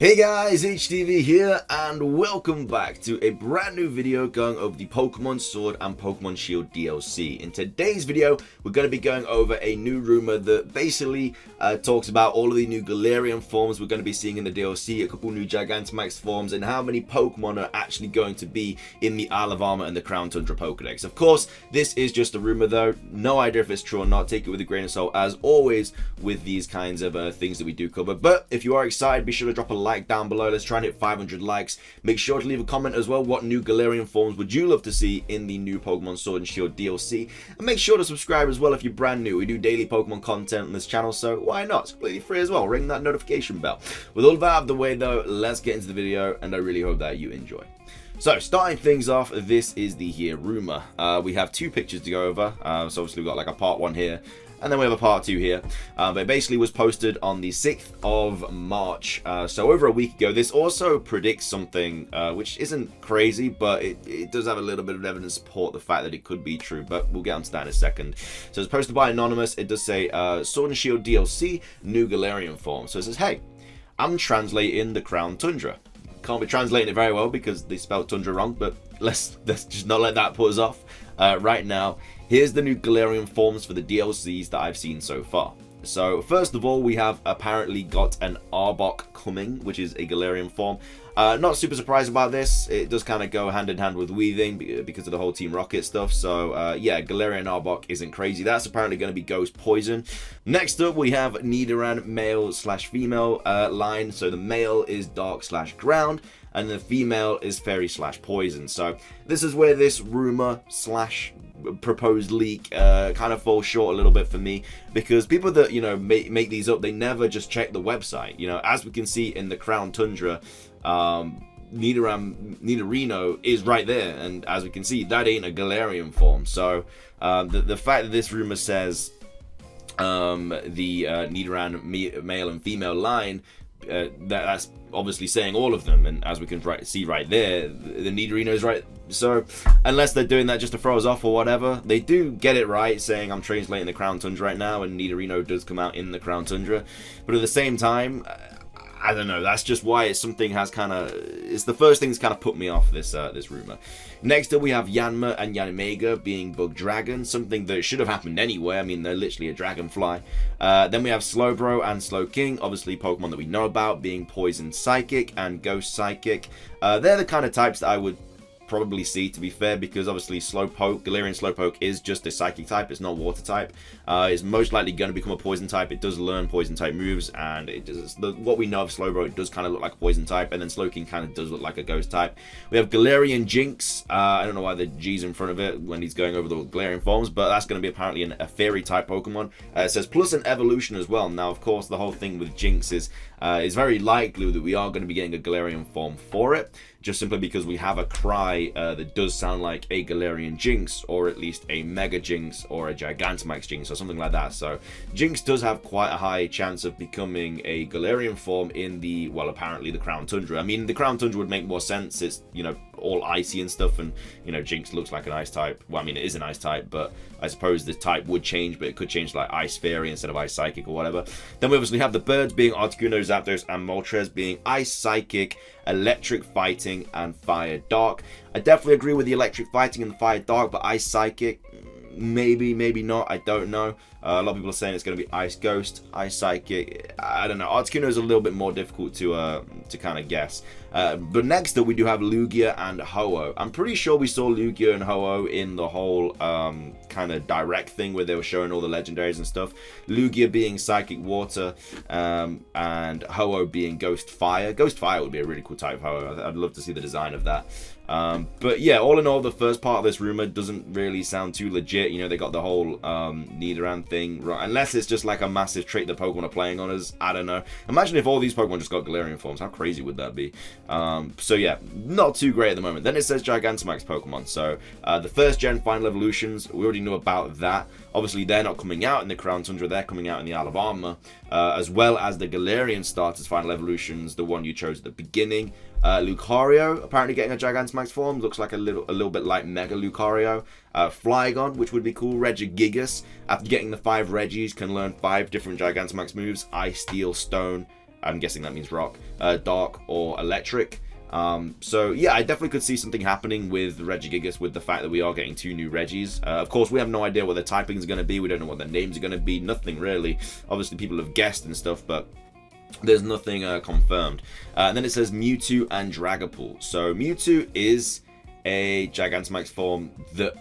Hey guys, HDvee here, and welcome back to a brand new video going over the Pokemon Sword and Pokemon Shield DLC. In today's video, we're going to be going over a new rumor that basically talks about all of the new Galarian forms we're going to be seeing in the DLC, a couple new Gigantamax forms, and how many Pokemon are actually going to be in the Isle of Armor and the Crown Tundra Pokedex. Of course, this is just a rumor though, no idea if it's true or not, take it with a grain of salt as always with these kinds of things that we do cover. But if you are excited, be sure to drop a like down below. Let's try and hit 500 likes. Make sure to leave a comment as well. What new Galarian forms would you love to see in the new Pokemon Sword and Shield DLC? And make sure to subscribe as well if you're brand new. We do daily Pokemon content on this channel, so why not? It's completely free as well. Ring that notification bell. With all of that out of the way though, let's get into the video, and I really hope that you enjoy. So, starting things off, this is the here rumor. We have two pictures to go over. So obviously we've got like a part 1 here, and then we have a part 2 here. But it basically was posted on the 6th of March, so over a week ago. This also predicts something which isn't crazy, but it does have a little bit of evidence to support the fact that it could be true, but we'll get onto that in a second. So it's posted by Anonymous. It does say, Sword and Shield DLC, new Galarian form. So it says, hey, I'm translating the Crown Tundra. Can't be translating it very well because they spelled Tundra wrong, but let's just not let that put us off. Right now, here's the new Galarian forms for the DLCs that I've seen so far. So first of all, we have apparently got an Arbok coming, which is a Galarian form. Not super surprised about this. It does kind of go hand in hand with Weaving because of the whole Team Rocket stuff. So yeah, Galarian Arbok isn't crazy. That's apparently going to be Ghost Poison. Next up, we have Nidoran male/female line. So the male is Dark/Ground, and the female is Fairy/Poison. So this is where this rumor / proposed leak kind of falls short a little bit for me, because people that, you know, make these up, they never just check the website. You know, as we can see in the Crown Tundra, Nidorino is right there, and as we can see, that ain't a Galarian form. So the fact that this rumor says the Nidoran male and female line, that's obviously saying all of them, and as we can see right there, the Nidorino is right. So unless they're doing that just to throw us off or whatever, they do get it right, saying I'm translating the Crown Tundra right now, and Nidorino does come out in the Crown Tundra. But at the same time, I don't know, that's just why it's something has kind of, it's the first thing that's kind of put me off this this rumor. Next up, we have Yanma and Yanmega being Bug Dragon, something that should have happened anyway. I mean, they're literally a dragonfly. Then we have Slowbro and Slowking, obviously Pokemon that we know about, being Poison Psychic and Ghost Psychic. They're the kind of types that I would probably see, to be fair, because obviously Slowpoke, Galarian Slowpoke, is just a psychic type. It's not water type. It's most likely going to become a poison type. It does learn poison type moves, and it does, what we know of Slowbro, it does kind of look like a poison type, and then Slowking kind of does look like a ghost type. We have Galarian Jinx. I don't know why the G's in front of it when he's going over the Galarian forms, but that's going to be apparently a fairy type Pokemon. It says plus an evolution as well. Now, of course, the whole thing with Jinx is it's very likely that we are going to be getting a Galarian form for it, just simply because we have a cry that does sound like a Galarian Jinx, or at least a Mega Jinx or a Gigantamax Jinx or something like that. So Jinx does have quite a high chance of becoming a Galarian form in the, well, apparently the Crown Tundra. I mean, the Crown Tundra would make more sense. It's, you know, all icy and stuff, and, you know, Jinx looks like an ice type. Well, I mean, it is an ice type, but I suppose the type would change, but it could change to like Ice Fairy instead of Ice Psychic or whatever. Then we obviously have the birds being Articuno, Zapdos, and Moltres being Ice Psychic, Electric Fighting, and Fire Dark. I definitely agree with the Electric Fighting and the Fire Dark, but Ice Psychic, maybe not, I don't know. A lot of people are saying it's going to be Ice Ghost, Ice Psychic. I don't know. Articuno is a little bit more difficult to kind of guess. But next up, we do have Lugia and Ho-Oh. I'm pretty sure we saw Lugia and Ho-Oh in the whole kind of direct thing where they were showing all the legendaries and stuff. Lugia being Psychic Water, and Ho-Oh being Ghost Fire. Ghost Fire would be a really cool type of Ho-Oh. I'd love to see the design of that. But yeah, all in all, the first part of this rumor doesn't really sound too legit. You know, they got the whole Nidoran thing, right? Unless it's just like a massive trick that Pokemon are playing on us. I don't know. Imagine if all these Pokemon just got Galarian forms. How crazy would that be? So yeah, not too great at the moment. Then it says Gigantamax Pokemon. So the first gen final evolutions, we already knew about that. Obviously, they're not coming out in the Crown Tundra. They're coming out in the Isle of Armor, as well as the Galarian starters final evolutions, the one you chose at the beginning. Lucario apparently getting a Gigantamax form, looks like a little bit like Mega Lucario. Flygon, which would be cool. Regigigas, after getting the 5 Regis, can learn 5 different Gigantamax moves: Ice, Steel, Stone, I'm guessing that means rock, dark, or electric. So yeah, I definitely could see something happening with Regigigas with the fact that we are getting 2 new Regis. Of course, we have no idea what their typing is going to be. We don't know what their names are going to be. Nothing really. Obviously, people have guessed and stuff, but there's nothing confirmed. And then it says Mewtwo and Dragapult. So Mewtwo is a Gigantamax form that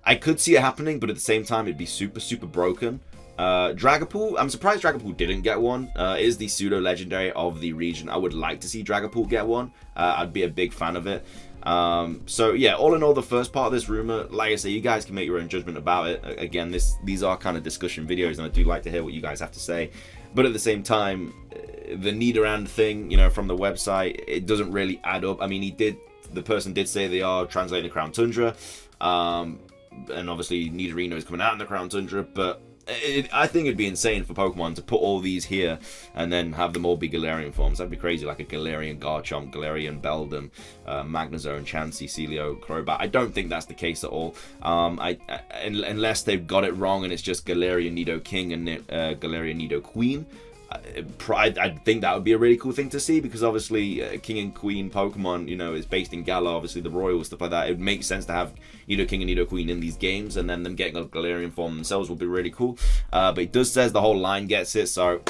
I could see it happening, but at the same time, it'd be super, super broken. Dragapult, I'm surprised Dragapult didn't get one. It is the pseudo legendary of the region. I would like to see Dragapult get one. I'd be a big fan of it. So yeah, all in all, the first part of this rumor, like I say, you guys can make your own judgment about it. Again, these are kind of discussion videos, and I do like to hear what you guys have to say. But at the same time, the Nidoran thing, you know, from the website, it doesn't really add up. I mean, the person did say they are translating the Crown Tundra, and obviously Nidorino is coming out in the Crown Tundra, but I think it'd be insane for Pokemon to put all these here and then have them all be Galarian forms. That'd be crazy, like a Galarian Garchomp, Galarian Beldum, Magnezone, Chansey, Celio, Crobat. I don't think that's the case at all. Unless they've got it wrong and it's just Galarian Nidoking and Galarian Nidoqueen. I think that would be a really cool thing to see, because obviously King and Queen Pokemon, you know, is based in Galar, obviously the Royal, stuff like that. It would make sense to have Nidoking and Nidoqueen in these games, and then them getting a Galarian form themselves would be really cool. But it does says the whole line gets it, so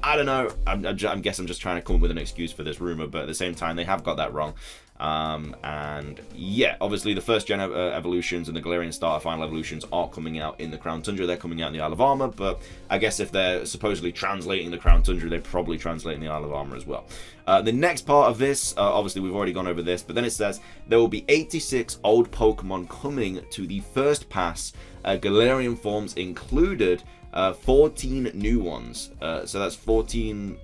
I don't know. I guess I'm just trying to come up with an excuse for this rumor, but at the same time, they have got that wrong. And yeah, obviously the first gen evolutions and the Galarian starter final evolutions are coming out in the Crown Tundra. They're coming out in the Isle of Armor, but I guess if they're supposedly translating the Crown Tundra, they're probably translating the Isle of Armor as well. The next part of this, obviously we've already gone over this, but then it says there will be 86 old Pokemon coming to the first pass, Galarian forms included, 14 new ones. So that's 14...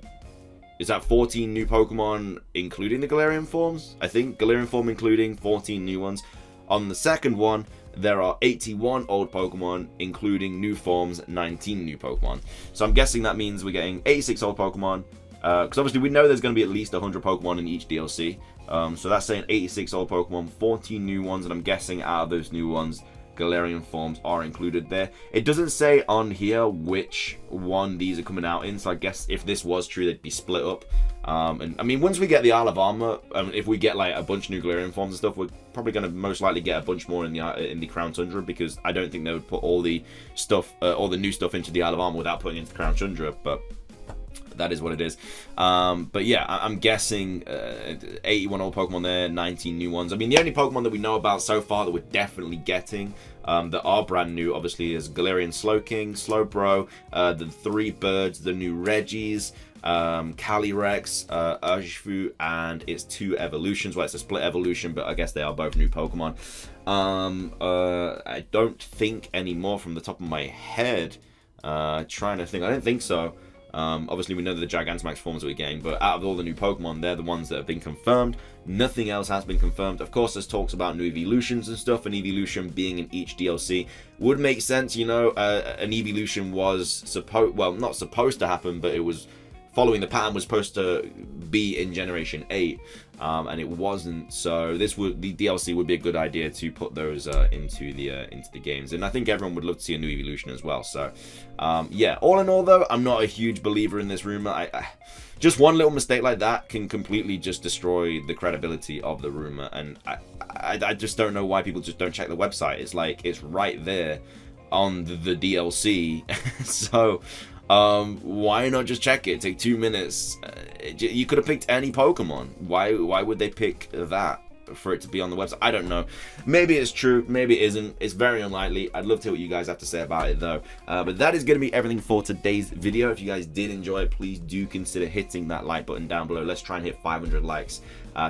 Is that 14 new Pokemon including the Galarian forms? I think Galarian form including 14 new ones. On the second one, there are 81 old Pokemon including new forms, 19 new Pokemon. So I'm guessing that means we're getting 86 old Pokemon. Because obviously we know there's going to be at least 100 Pokemon in each DLC. So that's saying 86 old Pokemon, 14 new ones, and I'm guessing out of those new ones, Galarian forms are included there. It doesn't say on here which one these are coming out in, so I guess if this was true, they'd be split up. And I mean, once we get the Isle of Armor, if we get like a bunch of new Galarian forms and stuff, we're probably going to most likely get a bunch more in the Crown Tundra, because I don't think they would put all the stuff, all the new stuff into the Isle of Armor without putting it into the Crown Tundra. But that is what it is. But yeah, I'm guessing 81 old Pokemon there, 19 new ones. I mean, the only Pokemon that we know about so far that we're definitely getting that are brand new, obviously, is Galarian Slowking, Slowbro, the 3 birds, the new Regis, Calyrex, HDvee, and its 2 evolutions. Well, it's a split evolution, but I guess they are both new Pokemon. I don't think any more from the top of my head. Trying to think. I don't think so. Obviously, we know that the Gigantamax forms that we're getting, but out of all the new Pokemon, they're the ones that have been confirmed. Nothing else has been confirmed. Of course, there's talks about new evolutions and stuff, and evolution being in each DLC would make sense. You know, an evolution was not supposed to happen, but it was following the pattern, was supposed to be in Generation 8, and it wasn't. So the DLC would be a good idea to put those into the games, and I think everyone would love to see a new evolution as well. So yeah, all in all though, I'm not a huge believer in this rumor. I just one little mistake like that can completely just destroy the credibility of the rumor, and I just don't know why people just don't check the website. It's like it's right there on the DLC. So why not just check it? Take 2 minutes. You could have picked any Pokemon. Why would they pick that for it to be on the website? I don't know. Maybe it's true, maybe it isn't. It's very unlikely. I'd love to hear what you guys have to say about it though. But that is going to be everything for today's video. If you guys did enjoy it, please do consider hitting that like button down below. Let's try and hit 500 likes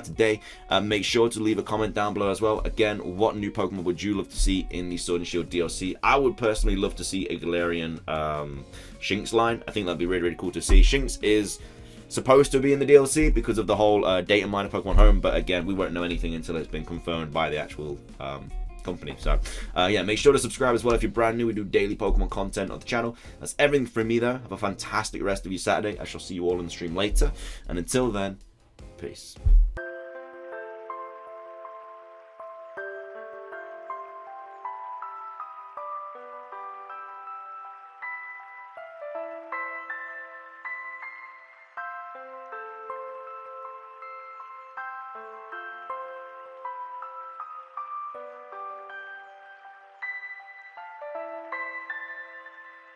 today. Make sure to leave a comment down below as well. Again, what new Pokemon would you love to see in the Sword and Shield DLC? I would personally love to see a Galarian Shinx line. I think that'd be really, really cool to see. Shinx is supposed to be in the DLC because of the whole data miner Pokemon Home, but again, we won't know anything until it's been confirmed by the actual company. So yeah, make sure to subscribe as well if you're brand new. We do daily Pokemon content on the channel. That's everything from me though. Have a fantastic rest of your Saturday. I shall see you all in the stream later, and until then, peace.